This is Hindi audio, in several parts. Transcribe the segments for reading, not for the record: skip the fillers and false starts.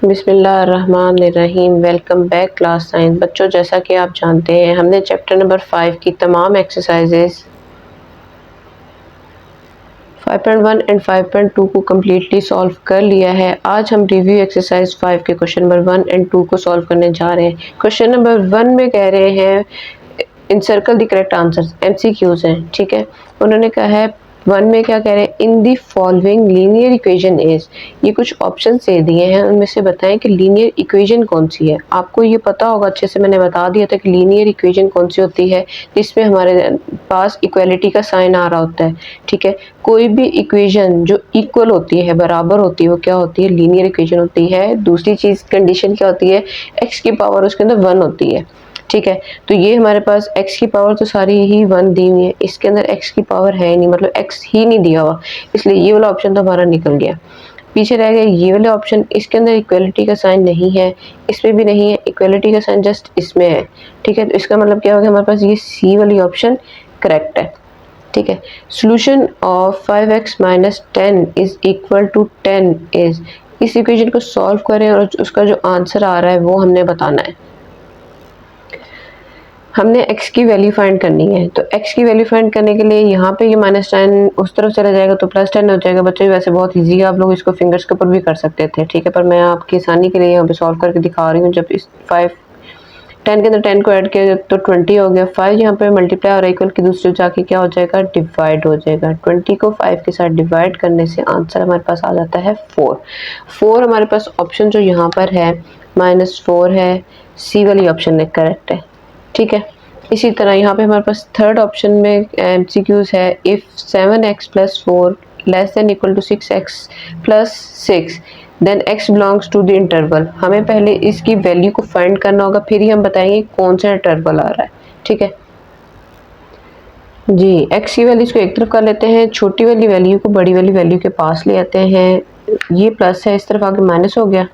बिस्मिल्लाहिर्रहमानिर्रहीम। Welcome back class science. बच्चों, जैसा कि आप जानते हैं हमने चैप्टर नंबर 5 की तमाम एक्सरसाइजेज 5.1 एंड 5.2 को कम्प्लीटली सॉल्व कर लिया है। आज हम रिव्यू एक्सरसाइज 5 के क्वेश्चन नंबर 1 एंड 2 को सॉल्व करने जा रहे हैं। क्वेश्चन नंबर 1 में कह रहे हैं encircle the correct answers, MCQs हैं, ठीक है। उन्होंने कहा है 1 में क्या कह रहे हैं, in the following linear equation is, ये कुछ ऑप्शन दे दिए हैं, उनमें से बताएं कि लीनियर इक्वेशन कौन सी है। आपको ये पता होगा अच्छे से, मैंने बता दिया था कि लीनियर इक्वेशन कौन सी होती है जिसमें हमारे पास इक्वलिटी का साइन आ रहा होता है, ठीक है। कोई भी इक्वेशन जो इक्वल होती है, बराबर होती है, वो क्या होती है, लीनियर इक्वेशन होती है। दूसरी चीज कंडीशन क्या होती है, एक्स की पावर उसके अंदर 1 होती है, ठीक है। तो ये हमारे पास x की पावर तो सारी ही 1 दी हुई है, इसके अंदर x की पावर है ही नहीं, मतलब x ही नहीं दिया हुआ, इसलिए ये वाला ऑप्शन तो हमारा निकल गया। पीछे रह गया ये वाले ऑप्शन, इसके अंदर इक्वलिटी का साइन नहीं है, इसमें भी नहीं है, इक्वलिटी का साइन जस्ट इसमें है, ठीक है। तो इसका मतलब क्या हो गया, हमारे पास ये सी वाली ऑप्शन करेक्ट है, ठीक है। Solution of 5x minus 10 is equal to 10 is, इस इक्वेशन को सॉल्व करें और उसका जो आंसर आ रहा है वो हमने बताना है। हमने x की वैल्यू फाइंड करनी है, तो x की वैल्यू फाइंड करने के लिए यहाँ पे ये -10 उस तरफ चला जाएगा तो +10 हो जाएगा। बच्चों वैसे बहुत इजी है, आप लोग इसको फिंगर्स के ऊपर भी कर सकते थे, ठीक है, पर मैं आपकी आसानी के लिए यहाँ पे सॉल्व करके दिखा रही हूँ। जब इस 10 के अंदर 10 को ऐड किया तो 20 हो गया। 5 यहाँ पे मल्टीप्लाई और इक्वल की दूसरी जाके क्या हो जाएगा, डिवाइड हो जाएगा। 20 को 5 के साथ डिवाइड करने से आंसर हमारे पास आ जाता है 4। हमारे पास ऑप्शन जो यहाँ पर है -4 है, सी वाली ऑप्शन करेक्ट है, ठीक है। इसी तरह यहाँ पे हमारे पास थर्ड ऑप्शन में एमसीक्यूज है, if 7x + 4 less than equal to 6x + 6 then x belongs to the interval. हमें पहले इसकी वैल्यू को फाइंड करना होगा, फिर ही हम बताएंगे कौन सा इंटरवल आ रहा है, ठीक है जी। x की वैल्यूज को एक तरफ कर लेते हैं, छोटी वाली वैल्यू को बड़ी वाली वैल्यू के पास ले आते हैं। ये प्लस है, इस तरफ आके माइनस हो गया,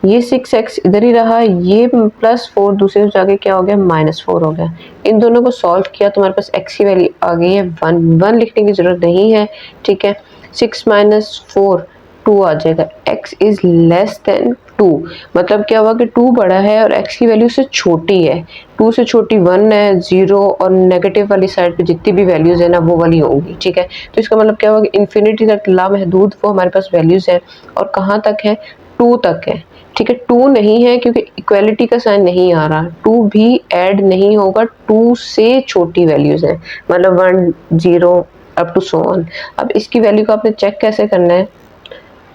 ये 6x इधर ही रहा, ये +4 दूसरे से जाके क्या हो गया, -4 हो गया। इन दोनों को सॉल्व किया तो हमारे पास x की वैल्यू आ गई है 1 लिखने की जरूरत नहीं है, ठीक है। 6 - 4 2 आ जाएगा। x इज लेस देन 2, मतलब क्या हुआ कि 2 बड़ा है और x की वैल्यू से छोटी है। 2 से छोटी 1 है, 0 और नेगेटिव वाली साइड पे जितनी भी वैल्यूज है ना वो वाली होंगी, ठीक है। तो इसका मतलब क्या हुआ कि इन्फिनिटी तक लामहदूद वो हमारे पास वैल्यूज है, और कहाँ तक है, 2 तक है, ठीक है। 2 नहीं है क्योंकि इक्वलिटी का साइन नहीं आ रहा, 2 भी ऐड नहीं होगा, 2 से छोटी वैल्यूज हैं, मतलब 1 0 अप टू सो ऑन। अब इसकी वैल्यू को आपने चेक कैसे करना है।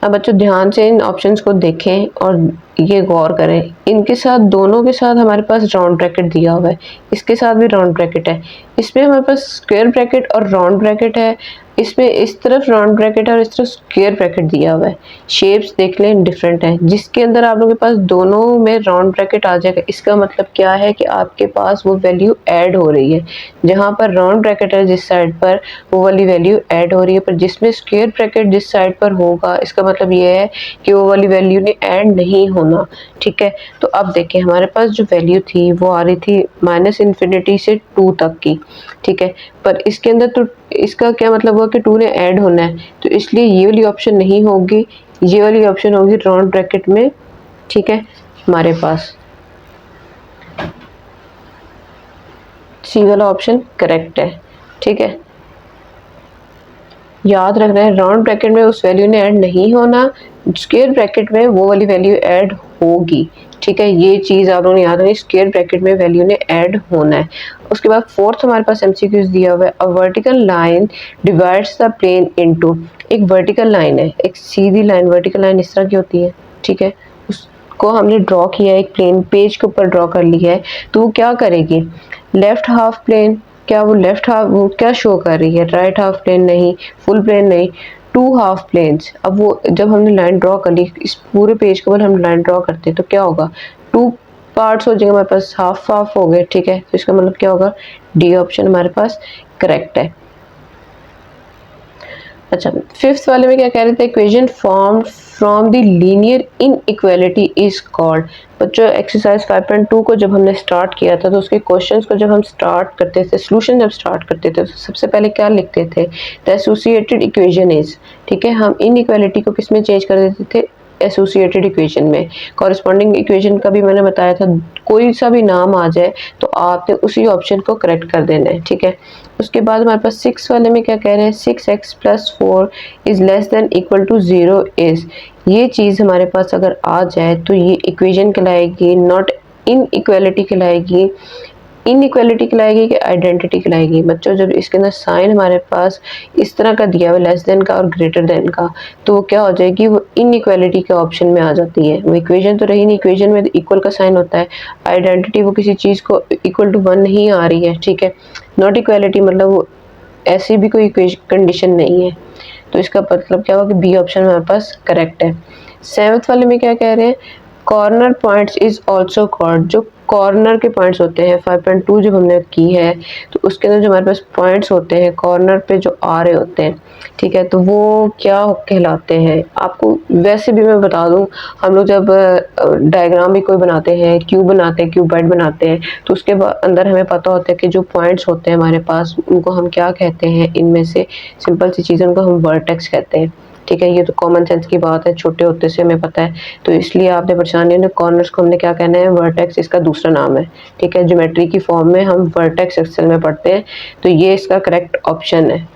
अब बच्चों ध्यान से इन ऑप्शंस को देखें और ये गौर करें, इनके साथ दोनों के साथ हमारे पास राउंड ब्रैकेट दिया हुआ है, इसके साथ भी राउंड ब्रैकेट है, इसमें हमारे पास स्क्वायर ब्रैकेट और राउंड ब्रैकेट है, इसमें इस तरफ राउंड ब्रैकेट है और इस तरफ स्क्वायर ब्रैकेट दिया हुआ है। शेप्स देख लें डिफरेंट है, जिसके अंदर आप लोगों के पास दोनों में राउंड ब्रैकेट आ जाएगा, इसका मतलब क्या है कि आपके पास वो वैल्यू ऐड हो रही है। जहाँ पर राउंड ब्रैकेट है जिस साइड पर, वो वाली वैल्यू ऐड हो रही है, पर जिसमें स्क्वायर ब्रैकेट जिस साइड पर होगा इसका मतलब ये है कि वो वाली वैल्यू ने ऐड नहीं होना, ठीक है। तो अब देखें हमारे पास जो वैल्यू थी वो आ रही थी -∞ से 2 तक की, ठीक है, पर इसके अंदर तो इसका क्या मतलब हुआ कि 2 ने ऐड होना है, तो इसलिए ये वाली ऑप्शन नहीं होगी, ये वाली ऑप्शन होगी राउंड ब्रैकेट में, ठीक है। हमारे पास सी वाला ऑप्शन करेक्ट है, ठीक है। याद रखना है राउंड ब्रैकेट में उस वैल्यू ने ऐड नहीं होना, स्क्वायर ब्रैकेट में वो वाली वैल्यू ऐड होगी, ठीक है। ये चीज़ आप लोगों ने याद रखनी, स्क्वायर ब्रैकेट में वैल्यू ने ऐड होना है। उसके बाद फोर्थ हमारे पास एमसीक्यूज दिया हुआ है, a vertical line divides the plane into. एक वर्टिकल लाइन है, एक सीधी लाइन, वर्टिकल लाइन इस तरह की होती है, ठीक है, उसको हमने ड्रॉ किया है, एक प्लेन पेज के ऊपर ड्रॉ कर लिया है, तो वो क्या करेगी, लेफ्ट हाफ प्लेन, क्या वो लेफ्ट हाफ वो क्या शो कर रही है, राइट हाफ प्लेन नहीं, फुल प्लेन नहीं, 2 हाफ प्लेन्स। अब वो जब हमने लाइन ड्रॉ कर ली, इस पूरे पेज के ऊपर हम लाइन ड्रॉ करते हैं तो क्या होगा, 2 पार्ट्स हो जाएंगे हमारे पास, हाफ हाफ हो गए, ठीक है। तो इसका मतलब क्या होगा, डी ऑप्शन हमारे पास करेक्ट है। अच्छा, फिफ्थ वाले में क्या कह रहे थे, equation formed from the linear inequality is called. बच्चों एक्सरसाइज 5.2 को जब हमने स्टार्ट किया था तो उसके क्वेश्चंस को जब हम स्टार्ट करते थे, सॉल्यूशन जब स्टार्ट करते थे तो सबसे पहले क्या लिखते थे, द एसोसिएटेड इक्वेशन इज, ठीक है। हम इनइक्वालिटी को किस में चेंज कर देते थे, एसोसिएटेड इक्वेशन में। कॉरेस्पॉन्डिंग इक्वेशन का भी मैंने बताया था, कोई सा भी नाम आ जाए तो आपने उसी ऑप्शन को करेक्ट कर देना है, ठीक है। उसके बाद हमारे पास 6 वाले में क्या कह रहे हैं, 6x + 4 is less than equal to 0 is. ये चीज़ हमारे पास अगर आ जाए तो ये इक्वेशन कहलाएगी, नॉट इन इक्वेलिटी कहलाएगी, इनइक्वालिटी कहलाएगी कि आइडेंटिटी कहलाएगी। बच्चों जब इसके अंदर साइन हमारे पास इस तरह का दिया हुआ लेस देन का और ग्रेटर देन का, तो वो क्या हो जाएगी, वो इनइक्वालिटी के ऑप्शन में आ जाती है। वो इक्वेशन तो रही नहीं, इक्वेशन में इक्वल का साइन होता है। आइडेंटिटी वो किसी चीज़ को इक्वल टू 1 नहीं आ रही है, ठीक है। नॉट इक्वालिटी मतलब वो ऐसी भी कोई कंडीशन नहीं है। तो इसका मतलब क्या हुआ कि बी ऑप्शन हमारे पास करेक्ट है। 7th वाले में क्या कह रहे हैं, corner points is also called. जो कॉर्नर के पॉइंट्स होते हैं 5.2 जब हमने की है तो उसके अंदर जो हमारे पास पॉइंट्स होते हैं कॉर्नर पे जो आ रहे होते हैं, ठीक है, तो वो क्या कहलाते हैं। आपको वैसे भी मैं बता दूं, हम लोग जब डायग्राम भी कोई बनाते हैं, क्यूब बनाते हैं, क्यूबॉइड बनाते हैं, तो उसके अंदर हमें पता होता है कि जो पॉइंट्स होते हैं हमारे पास उनको हम क्या कहते हैं। इनमें से सिंपल सी चीज़ें उनको हम वर्टेक्स कहते हैं, ठीक है। ये तो कॉमन सेंस की बात है, छोटे होते से हमें पता है, तो इसलिए आपने परेशानी ने कॉर्नर्स को हमने क्या कहना है, वर्टेक्स इसका दूसरा नाम है, ठीक है। ज्योमेट्री की फॉर्म में हम वर्टेक्स एक्सेल में पढ़ते हैं, तो ये इसका करेक्ट ऑप्शन है।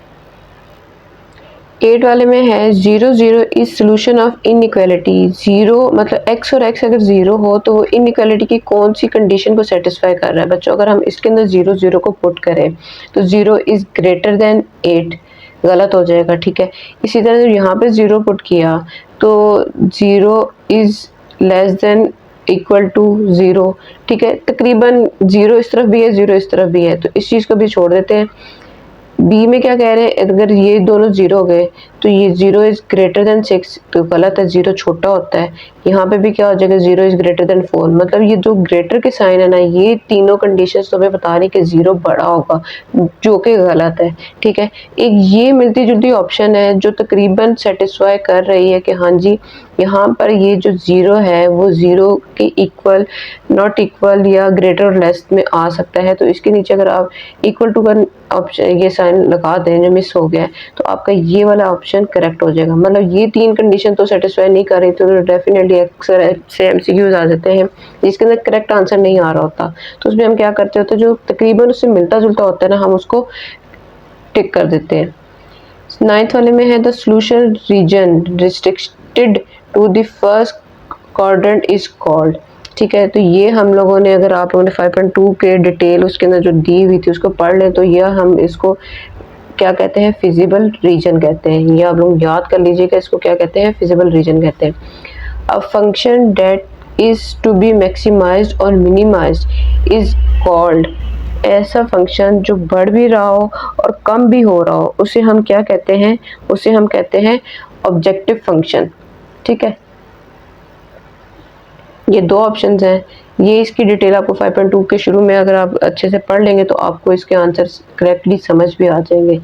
8 वाले में है 0 0 इज सोल्यूशन ऑफ इनइक्वालिटी। 0 मतलब x और x अगर 0 हो तो वो इनइक्वालिटी की कौन सी कंडीशन को सेटिस्फाई कर रहा है। बच्चों अगर हम इसके अंदर 0 0 को पुट करें तो 0 इज ग्रेटर देन 8 गलत हो जाएगा, ठीक है। इसी तरह जब यहाँ पे 0 पुट किया तो 0 is less than equal to 0, ठीक है। तकरीबन 0 इस तरफ भी है, 0 इस तरफ भी है, तो इस चीज़ को भी छोड़ देते हैं। बी में क्या कह रहे हैं, अगर ये दोनों 0 हो गए तो ये 0 इज ग्रेटर देन 6, तो गलत है, 0 छोटा होता है। यहाँ पे भी क्या हो जाएगा, 0 इज ग्रेटर देन 4, मतलब ये जो ग्रेटर के साइन है ना, ये तीनों कंडीशंस तो हमें बता रही कि 0 बड़ा होगा, जो कि गलत है, ठीक है। एक ये मिलती जुलती ऑप्शन है जो तकरीबन सेटिस्फाई कर रही है कि हाँ जी यहाँ पर ये जो 0 है वो 0 के इक्वल, नॉट इक्वल या ग्रेटर और लेस में आ सकता है। तो इसके नीचे अगर आप इक्वल टू का ऑप्शन ये साइन लगा दें जो मिस हो गया है, तो आपका ये वाला ऑप्शन करेक्ट हो जाएगा। मतलब ये 3 कंडीशन तो सेटिस्फाई नहीं कर रही, तो डेफिनेटली अक्सर से MCQs आ जाते हैं जिसके अंदर करेक्ट आंसर नहीं आ रहा होता, तो उसमें हम क्या करते होते हैं, जो तकरीबन उससे मिलता जुलता होता है ना, हम उसको टिक कर देते हैं। 9th वाले में है the solution region restricted to the first quadrant is called, ठीक है। तो ये हम लोगों ने, अगर आप लोगों ने 5.2 के डिटेल उसके अंदर जो दी हुई थी उसको पढ़ लें तो यह हम इसको क्या कहते हैं, फिजिबल रीजन कहते हैं। ये आप लोग याद कर लीजिएगा, इसको क्या कहते हैं, फिजिबल रीजन कहते हैं। A function that is to be maximised और मिनिमाइज्ड इज कॉल्ड। ऐसा फंक्शन जो बढ़ भी रहा हो और कम भी हो रहा हो उसे हम क्या कहते हैं, उसे हम कहते हैं ऑब्जेक्टिव फंक्शन, ठीक है। ये 2 ऑप्शंस हैं, ये इसकी डिटेल आपको 5.2 के शुरू में अगर आप अच्छे से पढ़ लेंगे तो आपको इसके आंसर करेक्टली समझ भी आ जाएंगे,